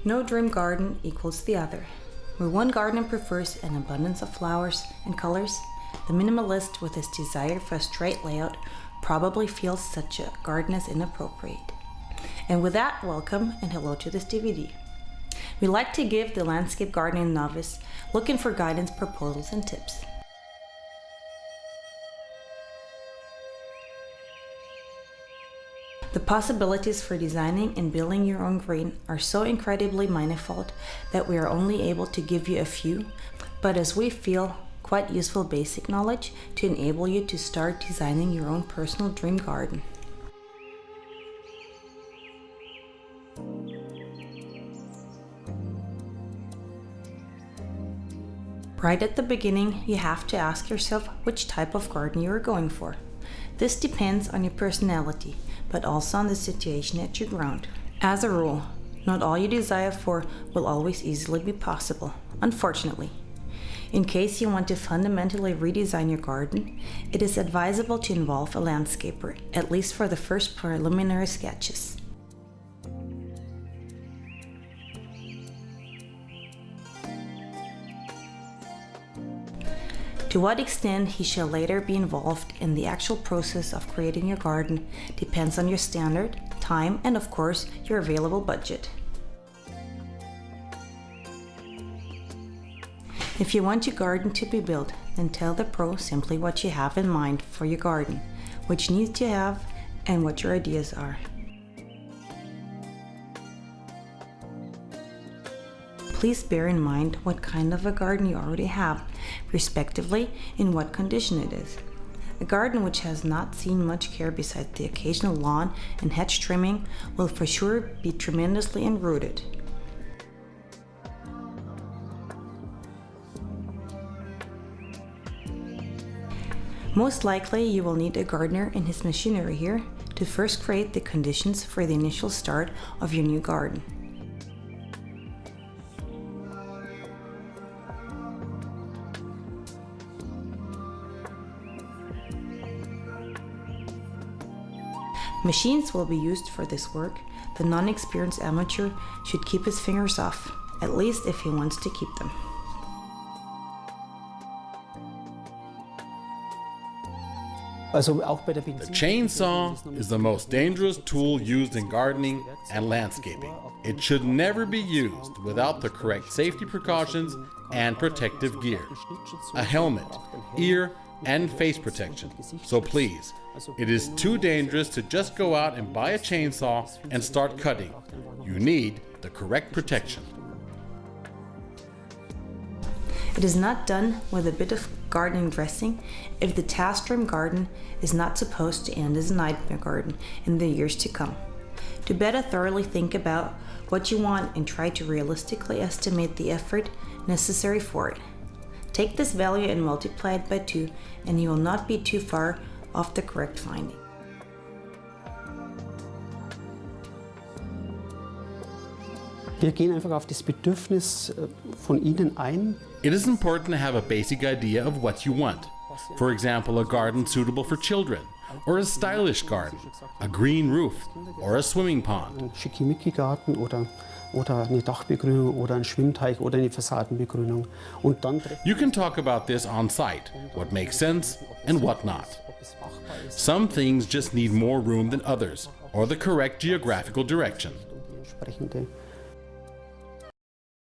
No dream garden equals the other. Where one gardener prefers an abundance of flowers and colors, the minimalist with his desire for a straight layout probably feels such a garden as inappropriate. And with that, welcome and hello to this DVD. We like to give the landscape gardening novice looking for guidance, proposals, and tips. The possibilities for designing and building your own green are so incredibly manifold that we are only able to give you a few, but as we feel, quite useful basic knowledge to enable you to start designing your own personal dream garden. Right at the beginning, you have to ask yourself which type of garden you are going for. This depends on your personality, but also on the situation at your ground. As a rule, not all you desire for will always easily be possible, unfortunately. In case you want to fundamentally redesign your garden, it is advisable to involve a landscaper, at least for the first preliminary sketches. To what extent he shall later be involved in the actual process of creating your garden depends on your standard, time, and of course, your available budget. If you want your garden to be built, then tell the pro simply what you have in mind for your garden, which needs to have, and what your ideas are. Please bear in mind what kind of a garden you already have, respectively in what condition it is. A garden which has not seen much care besides the occasional lawn and hedge trimming will for sure be tremendously enrooted. Most likely you will need a gardener and his machinery here to first create the conditions for the initial start of your new garden. Machines will be used for this work. The non-experienced amateur should keep his fingers off, at least if he wants to keep them. The chainsaw is the most dangerous tool used in gardening and landscaping. It should never be used without the correct safety precautions and protective gear. A helmet, ear, and face protection. So please, it is too dangerous to just go out and buy a chainsaw and start cutting. You need the correct protection. It is not done with a bit of gardening dressing if the task room garden is not supposed to end as a nightmare garden in the years to come. To better thoroughly think about what you want and try to realistically estimate the effort necessary for it. Take this value and multiply it by 2 and you will not be too far off the correct finding. Wir gehen einfach auf das Bedürfnis von Ihnen ein. It is important to have a basic idea of what you want. For example, a garden suitable for children, or a stylish garden, a green roof, or a swimming pond. Ein Schickimicki-Garten oder eine Dachbegrünung oder ein Schwimmteich oder eine Fassadenbegrünung. Und dann You can talk about this on site, what makes sense and what not. Some things just need more room than others, or the correct geographical direction. die entsprechende